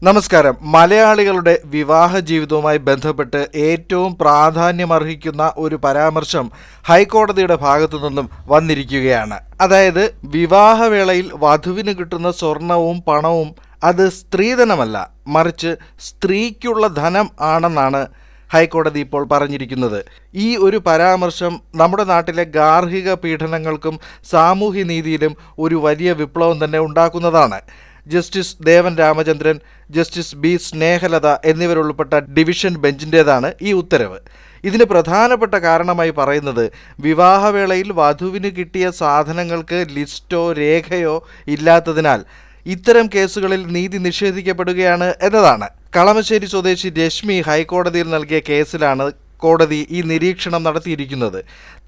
നമസ്കാരം. മലയാളികളുടെ വിവാഹ ജീവിതവുമായി ബന്ധപ്പെട്ട് ഏറ്റവും പ്രാധാന്യമർഹിക്കുന്ന ഒരു പരാമർശം ഹൈക്കോടതിയുടെ ഭാഗത്തു നിന്നും വന്നിരിക്കുകയാണ്. അതായത് വിവാഹവേളയിൽ വധുവിന് കിട്ടുന്ന സ്വർണവും പണവും അത് സ്ത്രീധനമല്ല, മറിച്ച് സ്ത്രീക്കുള്ള ധനം ആണെന്നാണ് ഹൈക്കോടതി ഇപ്പോൾ പറഞ്ഞിരിക്കുന്നത്. ഈ ഒരു പരാമർശം നമ്മുടെ നാട്ടിലെ ഗാർഹിക പീഡനങ്ങൾക്കും സാമൂഹ്യനീതിയിലും ഒരു വലിയ വിപ്ലവം തന്നെ ഉണ്ടാക്കുന്നതാണ്. Justice Devan Ramachandran, justice B Snehalatha എന്നിവരുൾപ്പെട്ട ഡിവിഷൻ ബെഞ്ചിൻ്റേതാണ് ഈ ഉത്തരവ്. ഇതിന് പ്രധാനപ്പെട്ട കാരണമായി പറയുന്നത് വിവാഹവേളയിൽ വധുവിന് കിട്ടിയ സാധനങ്ങൾക്ക് ലിസ്റ്റോ രേഖയോ ഇല്ലാത്തതിനാൽ ഇത്തരം കേസുകളിൽ നീതി നിഷേധിക്കപ്പെടുകയാണ് എന്നതാണ്. കളമശ്ശേരി സ്വദേശി രശ്മി ഹൈക്കോടതിയിൽ നൽകിയ കേസിലാണ് കോടതി ഈ നിരീക്ഷണം നടത്തിയിരിക്കുന്നത്.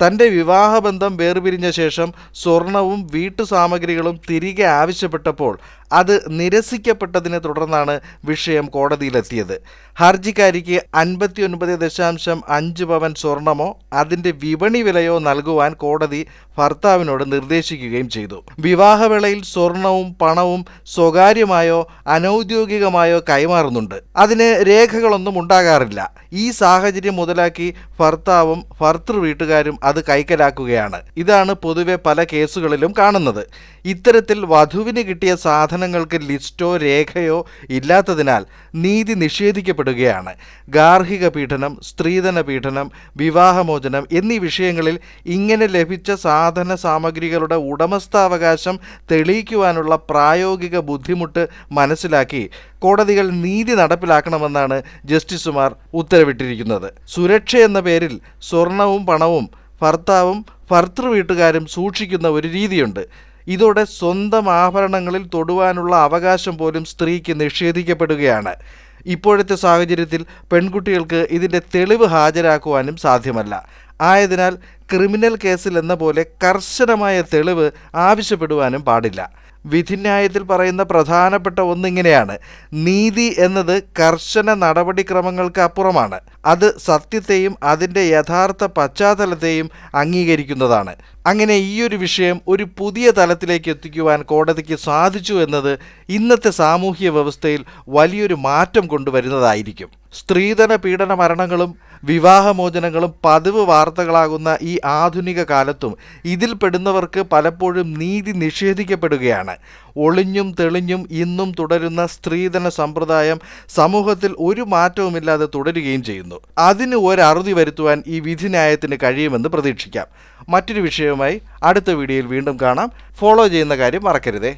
തൻ്റെ വിവാഹബന്ധം വേർപിരിഞ്ഞ ശേഷം സ്വർണവും വീട്ടുസാമഗ്രികളും തിരികെ ആവശ്യപ്പെട്ടപ്പോൾ അത് നിരസിക്കപ്പെട്ടതിനെ തുടർന്നാണ് വിഷയം കോടതിയിലെത്തിയത്. ഹർജിക്കാരിക്ക് 59.5 പവൻ സ്വർണമോ അതിൻ്റെ വിപണി വിലയോ നൽകുവാൻ കോടതി ഭർത്താവിനോട് നിർദ്ദേശിക്കുകയും ചെയ്തു. വിവാഹവേളയിൽ സ്വർണവും പണവും സ്വകാര്യമായോ അനൗദ്യോഗികമായോ കൈമാറുന്നുണ്ട്. അതിന് രേഖകളൊന്നും ഉണ്ടാകാറില്ല. ഈ സാഹചര്യം മുതലാക്കി ഭർത്താവും ഭർത്തൃ വീട്ടുകാരും അത് കൈക്കലാക്കുകയാണ്. ഇതാണ് പൊതുവെ പല കേസുകളിലും കാണുന്നത്. ഇത്തരത്തിൽ വധുവിന് കിട്ടിയ സാധനങ്ങൾക്ക് ലിസ്റ്റോ രേഖയോ ഇല്ലാത്തതിനാൽ നീതി നിഷേധിക്കപ്പെടുകയാണ്. ഗാർഹിക പീഡനം, സ്ത്രീധന പീഡനം, വിവാഹമോചനം എന്നീ വിഷയങ്ങളിൽ ഇങ്ങനെ ലഭിച്ച സാധന സാമഗ്രികളുടെ ഉടമസ്ഥാവകാശം തെളിയിക്കുവാനുള്ള പ്രായോഗിക ബുദ്ധിമുട്ട് മനസ്സിലാക്കി കോടതികൾ നീതി നടപ്പിലാക്കണമെന്നാണ് ജസ്റ്റിസുമാർ ഉത്തരവിട്ടിരിക്കുന്നത്. സുരക്ഷ എന്ന പേരിൽ സ്വർണവും പണവും ഭർത്താവും ഭർത്തൃ വീട്ടുകാരും സൂക്ഷിക്കുന്ന ഒരു രീതിയുണ്ട്. ഇതോടെ സ്വന്തം ആഭരണങ്ങളിൽ തൊടുവാനുള്ള അവകാശം പോലും സ്ത്രീക്ക് നിഷേധിക്കപ്പെടുകയാണ്. ഇപ്പോഴത്തെ സാഹചര്യത്തിൽ പെൺകുട്ടികൾക്ക് ഇതിൻ്റെ തെളിവ് ഹാജരാക്കുവാനും സാധ്യമല്ല. ആയതിനാൽ ക്രിമിനൽ കേസിൽ എന്ന പോലെ കർശനമായ തെളിവ് ആവശ്യപ്പെടുവാനും പാടില്ല. വിധിന്യായത്തിൽ പറയുന്ന പ്രധാനപ്പെട്ട ഒന്നിങ്ങനെയാണ്: നീതി എന്നത് കർശന നടപടിക്രമങ്ങൾക്ക് അപ്പുറമാണ്. അത് സത്യത്തെയും അതിൻ്റെ യഥാർത്ഥ പശ്ചാത്തലത്തെയും അംഗീകരിക്കുന്നതാണ്. അങ്ങനെ ഈയൊരു വിഷയം ഒരു പുതിയ തലത്തിലേക്ക് എത്തിക്കുവാൻ കോടതിക്ക് സാധിച്ചു എന്നത് ഇന്നത്തെ സാമൂഹ്യ വ്യവസ്ഥയിൽ വലിയൊരു മാറ്റം കൊണ്ടുവരുന്നതായിരിക്കും. സ്ത്രീധന പീഡന മരണങ്ങളും വിവാഹമോചനങ്ങളും പതിവ് വാർത്തകളാകുന്ന ഈ ആധുനിക കാലത്തും ഇതിൽപ്പെടുന്നവർക്ക് പലപ്പോഴും നീതി നിഷേധിക്കപ്പെടുകയാണ്. ഒളിഞ്ഞും തെളിഞ്ഞും ഇന്നും തുടരുന്ന സ്ത്രീധന സമ്പ്രദായം സമൂഹത്തിൽ ഒരു മാറ്റവുമില്ലാതെ തുടരുകയും ചെയ്യുന്നു. അതിന് ഒരറുതി വരുത്തുവാൻ ഈ വിധിന്യായത്തിന് കഴിയുമെന്ന് പ്രതീക്ഷിക്കാം. മറ്റൊരു വിഷയവുമായി അടുത്ത വീഡിയോയിൽ വീണ്ടും കാണാം. ഫോളോ ചെയ്യുന്ന കാര്യം മറക്കരുതേ.